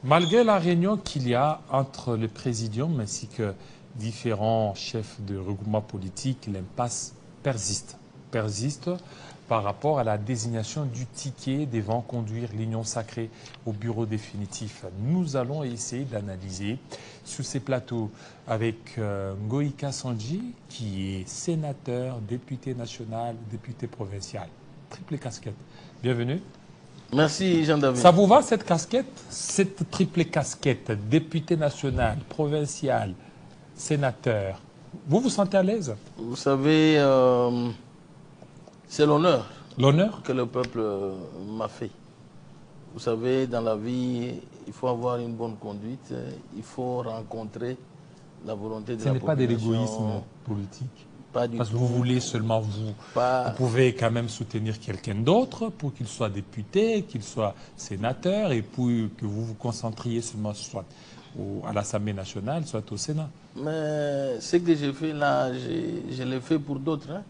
Malgré la réunion qu'il y a entre le présidium ainsi que différents chefs de regroupement politique, l'impasse persiste. Persiste par rapport à la désignation du ticket devant conduire l'Union sacrée au bureau définitif. Nous allons essayer d'analyser sur ces plateaux avec Ngoïka Sandji, qui est sénateur, député national, député provincial. Triple casquette. Bienvenue. Merci Jean-David. Ça vous va cette casquette, cette triple casquette, député national, provincial, sénateur? Vous vous sentez à l'aise? Vous savez, c'est l'honneur que le peuple m'a fait. Vous savez, dans la vie, il faut avoir une bonne conduite, il faut rencontrer la volonté de la population. Ce n'est pas de l'égoïsme politique. Pas du Parce que tout. vous voulez seulement vous. Vous pouvez quand même soutenir quelqu'un d'autre pour qu'il soit député, qu'il soit sénateur, et pour que vous vous concentriez seulement soit à l'Assemblée nationale, soit au Sénat. Mais ce que j'ai fait là, je l'ai fait pour d'autres. Hein.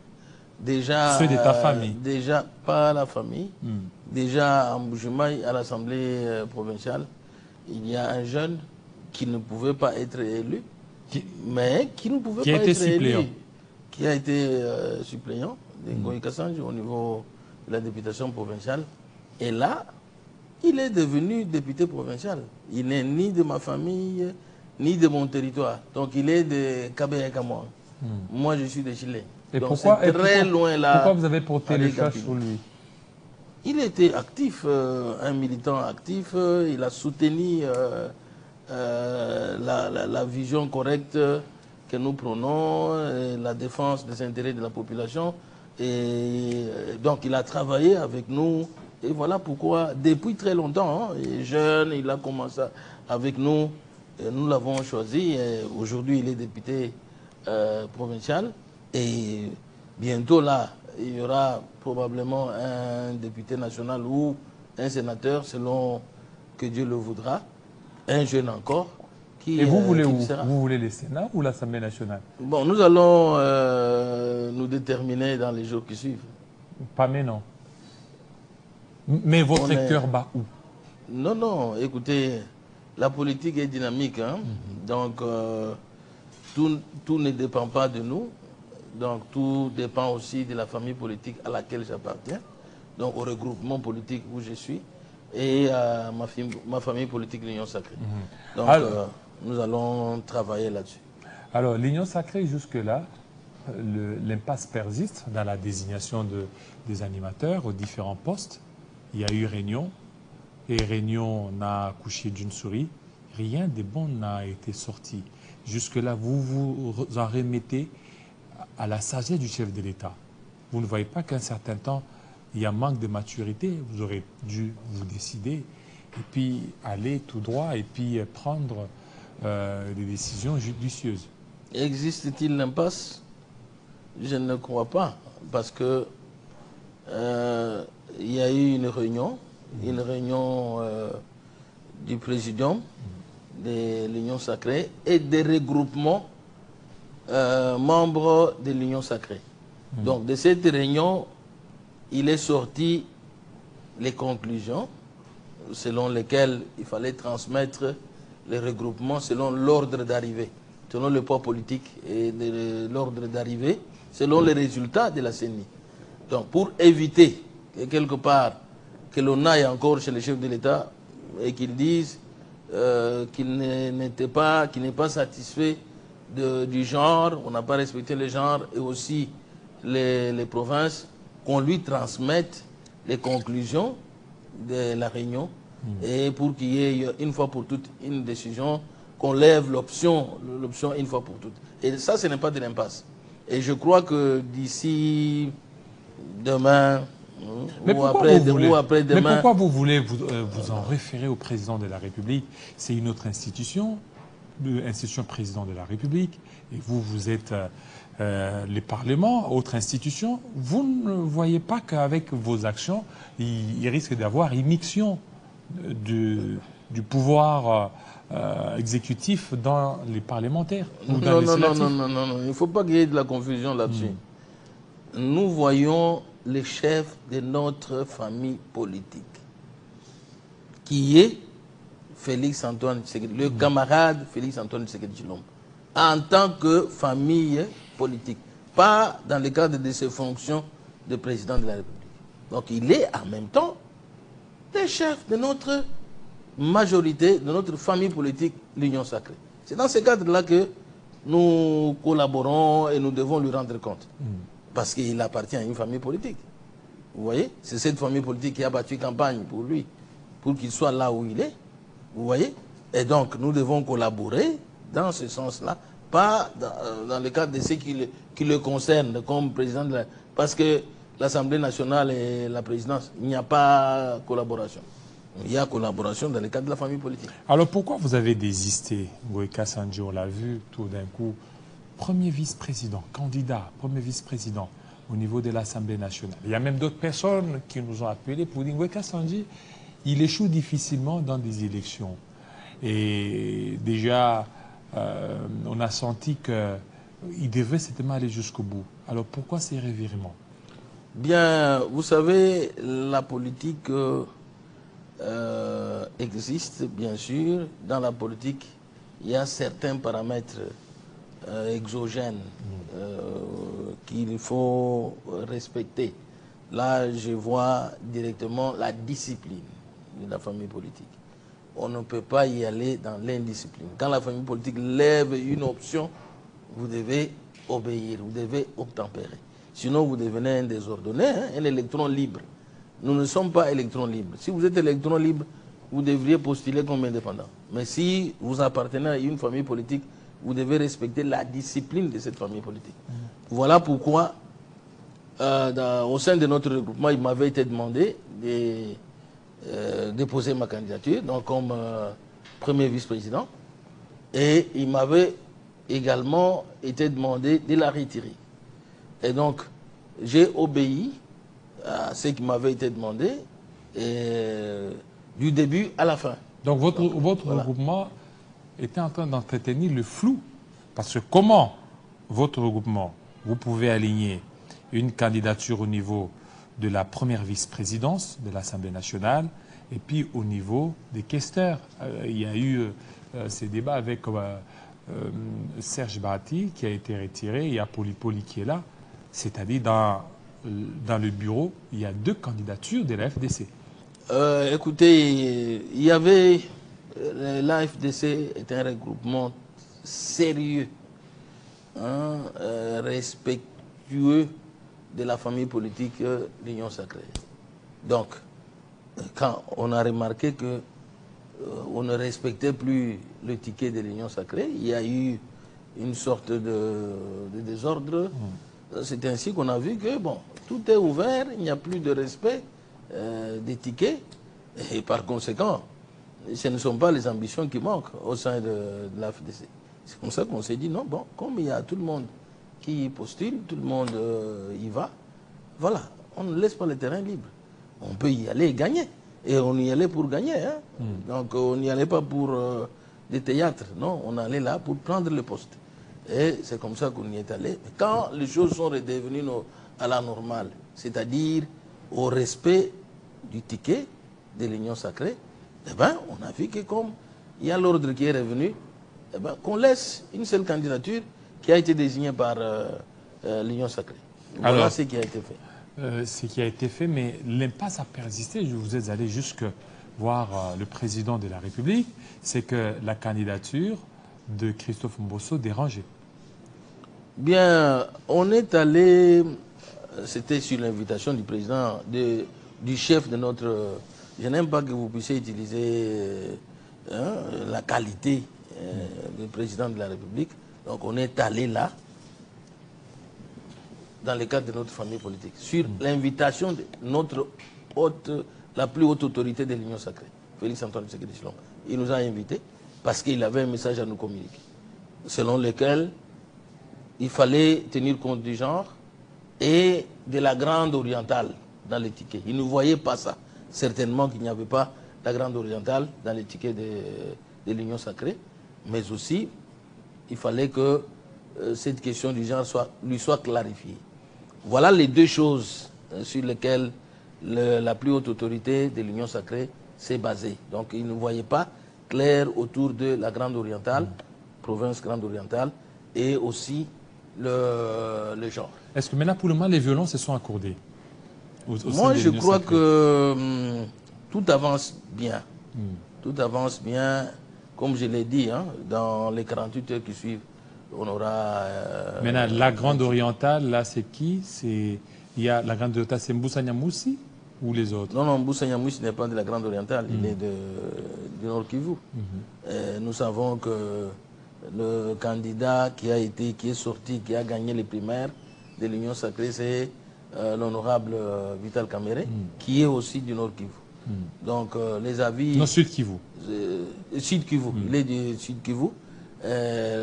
Déjà, ceux de ta famille? Déjà, pas la famille. Déjà, en Bujumaï, à l'Assemblée provinciale, il y a un jeune qui ne pouvait pas être élu, mais qui ne pouvait pas être élu. Qui a été suppléant de Ngoïka Sandji au niveau de la députation provinciale. Et là, il est devenu député provincial. Il n'est ni de ma famille, ni de mon territoire. Donc il est de Kabé-Kamouan. Moi, je suis de Chili. Et donc pourquoi, loin là. Pourquoi vous avez porté le choix sur lui? Il était actif, un militant actif. Il a soutenu la vision correcte que nous prenons, la défense des intérêts de la population. Et donc, il a travaillé avec nous. Et voilà pourquoi, depuis très longtemps, hein, il est jeune, il a commencé avec nous. Et nous l'avons choisi. Aujourd'hui, il est député provincial. Et bientôt, là, il y aura probablement un député national ou un sénateur, selon que Dieu le voudra. Un jeune encore. Et vous voulez où? Vous voulez le Sénat ou l'Assemblée nationale? Bon, nous allons nous déterminer dans les jours qui suivent. Pas maintenant. Mais votre cœur bat où? Non, non, écoutez, la politique est dynamique. Hein? Donc, tout ne dépend pas de nous. Donc, tout dépend aussi de la famille politique à laquelle j'appartiens. Donc, au regroupement politique où je suis. Et à ma famille politique, l'Union Sacrée. Donc, nous allons travailler là-dessus. Alors, l'Union Sacrée, jusque-là, l'impasse persiste dans la désignation des animateurs aux différents postes. Il y a eu réunion, et réunion n'a accouché d'une souris. Rien de bon n'a été sorti. Jusque-là, vous vous en remettez à la sagesse du chef de l'État. Vous ne voyez pas qu'à un certain temps, il y a manque de maturité. Vous aurez dû vous décider et puis aller tout droit et puis prendre des décisions judicieuses. Existe-t-il l'impasse? Je ne crois pas, parce que il y a eu une réunion du présidium de l'Union Sacrée et des regroupements membres de l'Union Sacrée. Donc de cette réunion, il est sorti les conclusions selon lesquelles il fallait transmettre les regroupements selon l'ordre d'arrivée, selon le poids politique et de l'ordre d'arrivée, selon les résultats de la CENI. Donc pour éviter que quelque part que l'on aille encore chez le chef de l'État et qu'il dise qu'il n'est pas satisfait du genre, on n'a pas respecté le genre et aussi les provinces, qu'on lui transmette les conclusions de la réunion et pour qu'il y ait une fois pour toutes une décision, qu'on lève l'option une fois pour toutes. Et ça, ce n'est pas de l'impasse. Et je crois que d'ici demain ou après-demain... Mais pourquoi vous voulez vous en référer au président de la République? C'est une autre institution, l'institution président de la République, et vous êtes les parlements, autre institution. Vous ne voyez pas qu'avec vos actions, il risque d'avoir immixtion du pouvoir exécutif dans les parlementaires ou dans les législatifs? Non, il ne faut pas qu'il y ait de la confusion là-dessus. Nous voyons les chefs de notre famille politique, qui est Félix-Antoine Tshisekedi, le camarade Félix-Antoine Tshisekedi Tshilombo, en tant que famille politique, pas dans le cadre de ses fonctions de président de la République. Donc il est en même temps le chef de notre majorité, de notre famille politique, l'Union Sacrée. C'est dans ce cadre-là que nous collaborons et nous devons lui rendre compte. Parce qu'il appartient à une famille politique. Vous voyez? C'est cette famille politique qui a battu campagne pour lui, pour qu'il soit là où il est. Vous voyez? Et donc, nous devons collaborer dans ce sens-là, pas dans le cadre de ce qui le concerne comme président de la... Parce que l'Assemblée nationale et la présidence, il n'y a pas collaboration. Il y a collaboration dans le cadre de la famille politique. Alors pourquoi vous avez désisté, Ngoïka Sandji, on l'a vu tout d'un coup, premier vice-président, candidat, premier vice-président au niveau de l'Assemblée nationale. Il y a même d'autres personnes qui nous ont appelés pour dire Ngoïka Sandji, il échoue difficilement dans des élections. Et déjà, on a senti qu'il devait certainement aller jusqu'au bout. Alors pourquoi ces revirements? Bien, vous savez, la politique existe, bien sûr. Dans la politique, il y a certains paramètres exogènes qu'il faut respecter. Là, je vois directement la discipline de la famille politique. On ne peut pas y aller dans l'indiscipline. Quand la famille politique lève une option, vous devez obéir, vous devez obtempérer. Sinon, vous devenez un désordonné, hein, un électron libre. Nous ne sommes pas électrons libres. Si vous êtes électron libre, vous devriez postuler comme indépendant. Mais si vous appartenez à une famille politique, vous devez respecter la discipline de cette famille politique. Voilà pourquoi, au sein de notre regroupement, il m'avait été demandé de déposer ma candidature, donc comme premier vice-président. Et il m'avait également été demandé de la retirer. Et donc, j'ai obéi à ce qui m'avait été demandé du début à la fin. Donc votre voilà. Regroupement était en train d'entretenir le flou. Parce que comment votre regroupement, vous pouvez aligner une candidature au niveau de la première vice-présidence de l'Assemblée nationale et puis au niveau des questeurs. Il y a eu ces débats avec Serge Bahati qui a été retiré, il y a Polypoli qui est là. C'est-à-dire dans le bureau, il y a 2 candidatures de la FDC. Écoutez, il y avait... la FDC est un regroupement sérieux, hein, respectueux de la famille politique l'Union Sacrée. Donc, quand on a remarqué que on ne respectait plus le ticket de l'Union Sacrée, il y a eu une sorte de désordre. C'est ainsi qu'on a vu que bon, tout est ouvert, il n'y a plus de respect des tickets. Et par conséquent, ce ne sont pas les ambitions qui manquent au sein de la FDC. C'est comme ça qu'on s'est dit, non, bon, comme il y a tout le monde qui postule, tout le monde y va, voilà, on ne laisse pas le terrain libre. On peut y aller et gagner. Et on y allait pour gagner. Hein. Donc on n'y allait pas pour des théâtres, non, on allait là pour prendre le poste. Et c'est comme ça qu'on y est allé. Quand les choses sont redevenues à la normale, c'est-à-dire au respect du ticket de l'Union Sacrée, eh ben, on a vu que comme il y a l'ordre qui est revenu, eh ben, qu'on laisse une seule candidature qui a été désignée par l'Union Sacrée. Voilà. Alors, ce qui a été fait. Ce qui a été fait, mais l'impasse a persisté. Je vous ai allé jusque voir le président de la République. C'est que la candidature de Christophe Mbosso dérangeait. Bien, on est allé, c'était sur l'invitation du président, du chef de notre... Je n'aime pas que vous puissiez utiliser la qualité du président de la République. Donc on est allé là, dans le cadre de notre famille politique, sur l'invitation de notre la plus haute autorité de l'Union Sacrée, Félix-Antoine Tshisekedi Tshilombo. Il nous a invités parce qu'il avait un message à nous communiquer, selon lequel il fallait tenir compte du genre et de la grande orientale dans les tickets. Il ne voyait pas ça. Certainement qu'il n'y avait pas la grande orientale dans les tickets de l'Union Sacrée, mais aussi il fallait que cette question du genre lui soit clarifiée. Voilà les 2 choses sur lesquelles la plus haute autorité de l'Union Sacrée s'est basée. Donc il ne voyait pas clair autour de la Grande Orientale, province Grande Orientale, et aussi le genre. Est-ce que maintenant, pour le moment, les violences se sont accordées au sein Moi, de je l'Union crois sacrée? que tout avance bien. Tout avance bien, comme je l'ai dit, hein, dans les 48 heures qui suivent, on aura... Maintenant, la Grande Orientale, là, c'est qui? Il y a la Grande Orientale, c'est Mboussa Niamoussi ou les autres? Non, non, Mboussa Niamoussi n'est pas de la Grande Orientale, il est du Nord Kivu. Nous savons que le candidat qui est sorti, qui a gagné les primaires de l'Union sacrée, c'est l'honorable Vital Kamere, qui est aussi du Nord Kivu. Donc les avis... Non, Sud Kivu. Sud Kivu, il est du Sud Kivu,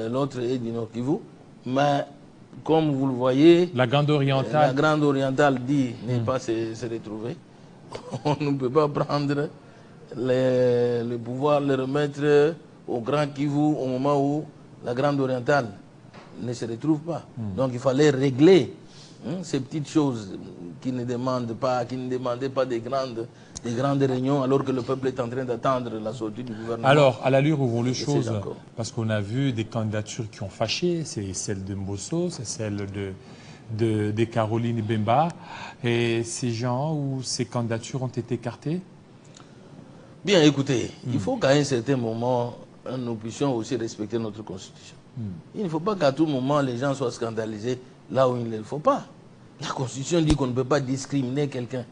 l'autre est du Nord Kivu. Mais comme vous le voyez, La Grande Orientale. la Grande Orientale dit n'est pas se retrouver. On ne peut pas prendre le pouvoir, le remettre au Grand Kivu au moment où la Grande Orientale ne se retrouve pas. Donc il fallait régler ces petites choses qui ne demandaient pas des grandes réunions alors que le peuple est en train d'attendre la sortie du gouvernement. Alors, à l'allure où vont les choses, d'accord. parce qu'on a vu des candidatures qui ont fâché, c'est celle de Mbosso, c'est celle de Caroline Bemba, et ces gens ou ces candidatures ont été écartées? Bien, écoutez, il faut qu'à un certain moment, nous puissions aussi respecter notre Constitution. Il ne faut pas qu'à tout moment, les gens soient scandalisés là où il ne le faut pas. La Constitution dit qu'on ne peut pas discriminer quelqu'un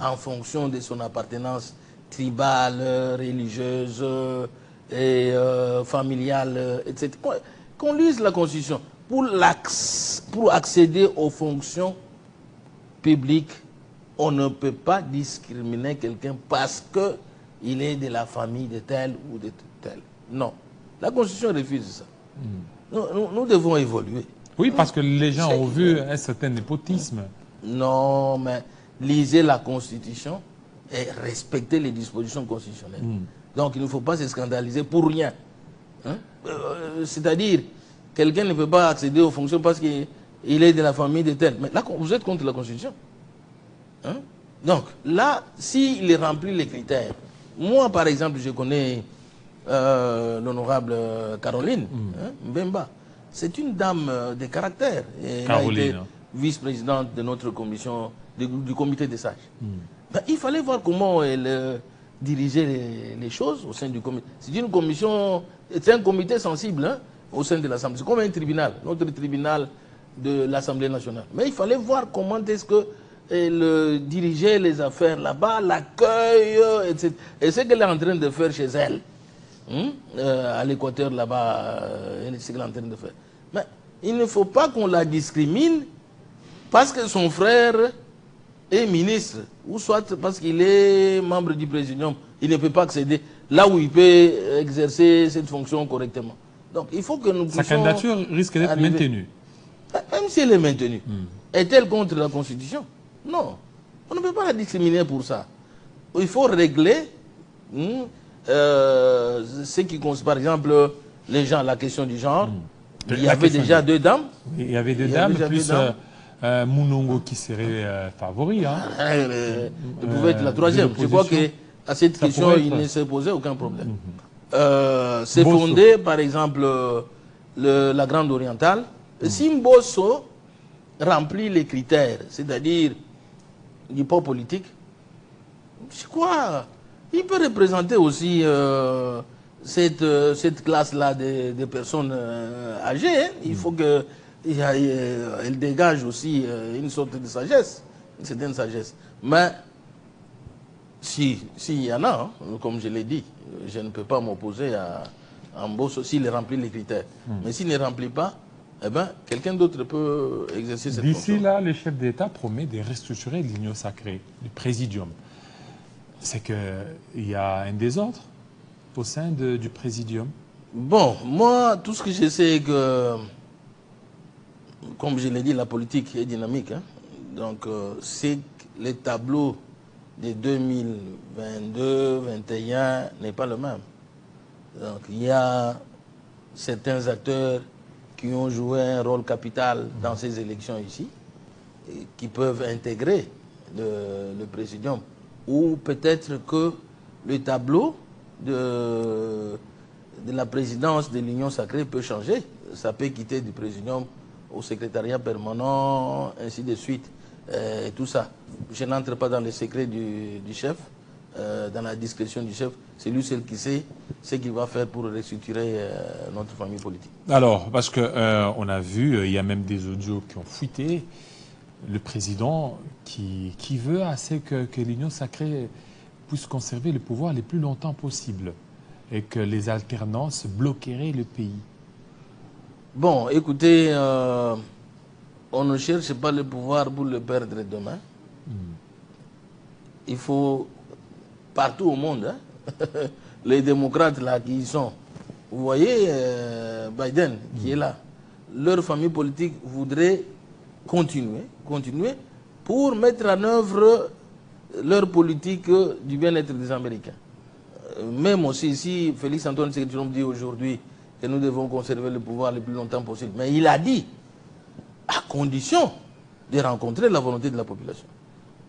en fonction de son appartenance tribale, religieuse et familiale, etc. Qu'on lise la Constitution. Pour accéder aux fonctions publiques, on ne peut pas discriminer quelqu'un parce qu'il est de la famille de tel ou de tel. Non. La Constitution refuse ça. Nous devons évoluer. Oui, parce que les gens ont vu un certain népotisme. Non, mais lisez la Constitution et respectez les dispositions constitutionnelles. Donc il ne faut pas se scandaliser pour rien. Hein? C'est-à-dire, quelqu'un ne peut pas accéder aux fonctions parce qu'il est de la famille de tel. Mais là, vous êtes contre la Constitution. Hein? Donc là, s'il remplit les critères, moi par exemple, je connais l'honorable Caroline Mbemba. C'est une dame de caractère. Elle a été vice-présidente de notre commission, du comité des sages. Ben, il fallait voir comment elle dirigeait les choses au sein du comité. C'est une commission, c'est un comité sensible hein, au sein de l'Assemblée. C'est comme un tribunal, notre tribunal de l'Assemblée nationale. Mais il fallait voir comment est-ce qu'elle dirigeait les affaires là-bas, l'accueil, etc. Et ce qu'elle est en train de faire chez elle, à l'Équateur là-bas, c'est ce qu'elle est en train de faire. Mais il ne faut pas qu'on la discrimine parce que son frère est ministre, ou soit parce qu'il est membre du présidium, il ne peut pas accéder là où il peut exercer cette fonction correctement. Donc il faut que nous puissions... Sa candidature risque d'être maintenue. Même si elle est maintenue. Est-elle contre la Constitution? Non. On ne peut pas la discriminer pour ça. Il faut régler ce qui concerne, par exemple, les gens, la question du genre. Il y avait déjà deux dames. Il y avait deux dames, plus Mounongo qui serait favori. Hein. Elle pouvait être la troisième. Je crois qu'à cette question, il ne se posait aucun problème. C'est fondé, par exemple, la Grande Orientale. Si Mbosso remplit les critères, c'est-à-dire du port politique, je crois il peut représenter aussi cette classe-là de personnes âgées. Hein. Il faut qu'elle dégage aussi une sorte de sagesse, une certaine sagesse. Mais s'il y en a, hein, comme je l'ai dit, je ne peux pas m'opposer à Mbosso s'il remplit les critères. Mais s'il ne remplit pas, eh ben, quelqu'un d'autre peut exercer cette fonction. D'ici là, le chef d'État promet de restructurer l'Union sacrée, le présidium. C'est qu'il y a un désordre au sein du présidium. Bon, moi, tout ce que je sais, c'est que, comme je l'ai dit, la politique est dynamique. Hein. Donc, c'est le tableau de 2022-2021 n'est pas le même. Donc, il y a certains acteurs qui ont joué un rôle capital dans ces élections ici, et qui peuvent intégrer le présidium. Ou peut-être que le tableau de la présidence de l'Union sacrée peut changer. Ça peut quitter du présidium au secrétariat permanent, ainsi de suite, et tout ça. Je n'entre pas dans les secrets du chef, dans la discrétion du chef. C'est lui seul qui sait ce qu'il va faire pour restructurer notre famille politique. Alors, parce qu'on a vu, il y a même des audios qui ont fuité, le président qui veut assez que l'Union sacrée puisse conserver le pouvoir le plus longtemps possible et que les alternances bloqueraient le pays. Bon, écoutez, on ne cherche pas le pouvoir pour le perdre demain. Il faut, partout au monde, hein, les démocrates là qui y sont, vous voyez Biden qui est là, leur famille politique voudrait continuer pour mettre en œuvre leur politique du bien-être des Américains. Même aussi, si Félix Antoine Tshisekedi dit aujourd'hui que nous devons conserver le pouvoir le plus longtemps possible, mais il a dit, à condition de rencontrer la volonté de la population,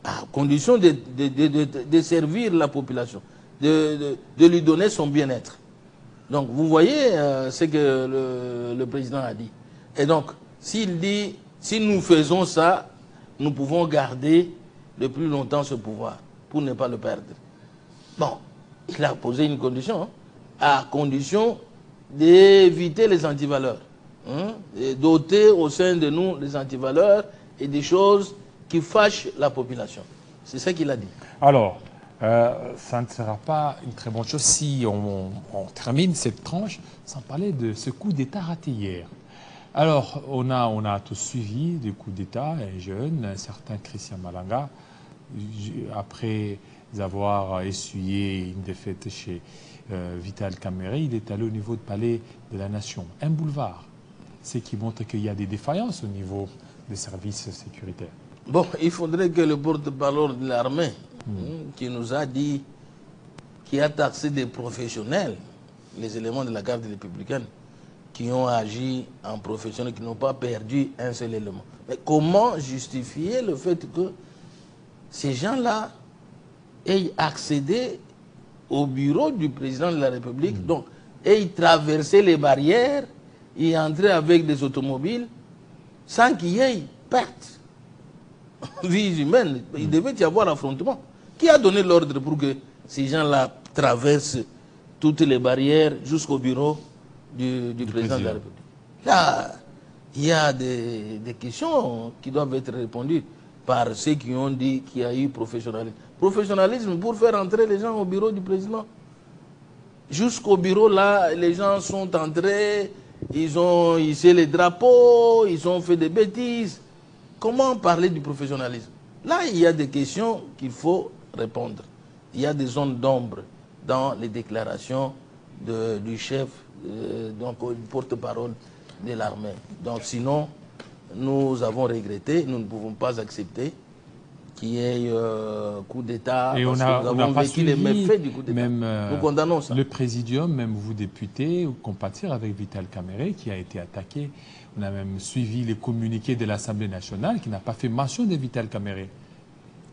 à condition de servir la population, de lui donner son bien-être. Donc, vous voyez ce que le président a dit. Et donc, s'il dit, si nous faisons ça, nous pouvons garder le plus longtemps ce pouvoir, pour ne pas le perdre. Bon, il a posé une condition, hein, à condition d'éviter les antivaleurs, hein, et doter au sein de nous les antivaleurs et des choses qui fâchent la population. C'est ça qu'il a dit. Alors, ça ne sera pas une très bonne chose si on termine cette tranche sans parler de ce coup d'État raté hier. Alors, on a tous suivi des coups d'État, un jeune, un certain Christian Malanga, après avoir essuyé une défaite chez Vital Kamerhe, il est allé au niveau du palais de la Nation, un boulevard, ce qui montre qu'il y a des défaillances au niveau des services sécuritaires. Bon, il faudrait que le porte-parole de l'armée, qui nous a dit, qui a taxé des professionnels, les éléments de la garde républicaine, qui ont agi en professionnel, qui n'ont pas perdu un seul élément. Mais comment justifier le fait que ces gens-là aient accédé au bureau du président de la République, donc aient traversé les barrières et entré avec des automobiles sans qu'il y ait perte vies humaines? Il devait y avoir affrontement. Qui a donné l'ordre pour que ces gens-là traversent toutes les barrières jusqu'au bureau du président de la République? Là, il y a des questions qui doivent être répondues par ceux qui ont dit qu'il y a eu professionnalisme. Professionnalisme pour faire entrer les gens au bureau du président. Jusqu'au bureau, là, les gens sont entrés, ils ont hissé les drapeaux, ils ont fait des bêtises. Comment parler du professionnalisme? Là, il y a des questions qu'il faut répondre. Il y a des zones d'ombre dans les déclarations du chef, donc porte-parole de l'armée. Donc sinon, nous avons regretté, nous ne pouvons pas accepter qu'il y ait coup d'État. Et parce on que nous n'a avons pas vécu les suivi méfaits du coup d'État. même Nous condamnons ça. le présidium, même vous députés, compatir avec Vital Kamerhe qui a été attaqué. On a même suivi les communiqués de l'Assemblée nationale qui n'a pas fait mention de Vital Kamerhe.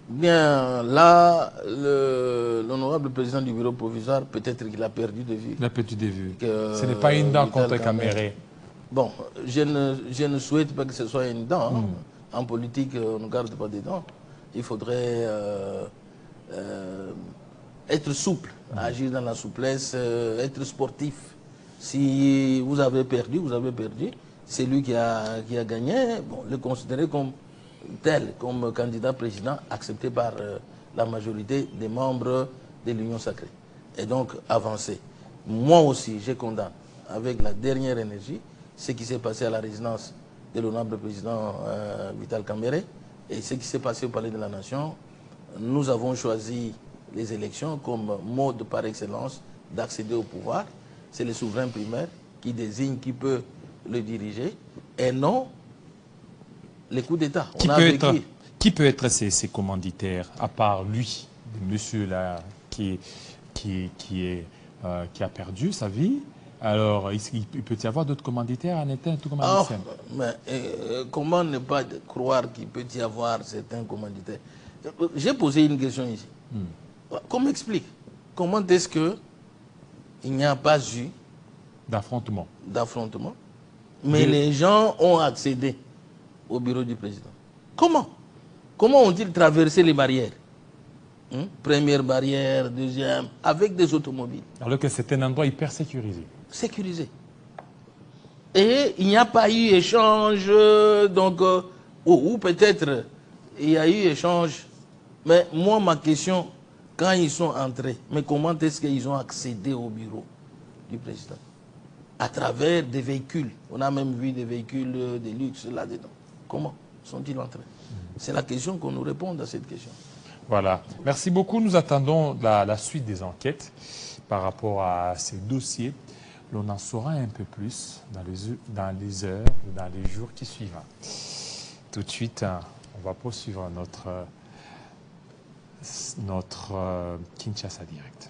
Bien, là, l'honorable président du bureau provisoire, peut-être qu'il a perdu de vue. Il a perdu de vue. Ce n'est pas une dent contre Kamerhe. Bon, je ne souhaite pas que ce soit une dent. Hein. En politique, on ne garde pas des dents. Il faudrait être souple, agir dans la souplesse, être sportif. Si vous avez perdu, vous avez perdu. C'est lui qui a gagné. Bon, le considérer comme tel, comme candidat président accepté par la majorité des membres de l'Union sacrée. Et donc avancer. Moi aussi, je condamne avec la dernière énergie ce qui s'est passé à la résidence de l'honorable président Vital Kamerhe et ce qui s'est passé au Palais de la Nation. Nous avons choisi les élections comme mode par excellence d'accéder au pouvoir. C'est le souverain primaire qui désigne qui peut le diriger et non les coups d'État. Qui peut être ces commanditaires, à part lui, monsieur là, qui a perdu sa vie? Alors, il peut y avoir d'autres commanditaires en état tout commanditaire. Mais comment ne pas croire qu'il peut y avoir certains commanditaires? J'ai posé une question ici. Qu'on m'explique. Comment est-ce que il n'y a pas eu d'affrontement. Mais les gens ont accédé au bureau du président. Comment? Comment ont-ils traversé les barrières? Première barrière, deuxième, avec des automobiles. Alors que c'était un endroit hyper sécurisé. Sécurisé. Et il n'y a pas eu échange, donc, ou peut-être il y a eu échange. Mais moi, ma question, quand ils sont entrés, mais comment est-ce qu'ils ont accédé au bureau du président? À travers des véhicules. On a même vu des véhicules de luxe là-dedans. Comment sont-ils entrés? C'est la question qu'on nous réponde à cette question. Voilà. Merci beaucoup. Nous attendons la suite des enquêtes par rapport à ces dossiers. L'on en saura un peu plus dans les heures ou dans les jours qui suivent. Tout de suite, on va poursuivre notre Kinshasa Direct.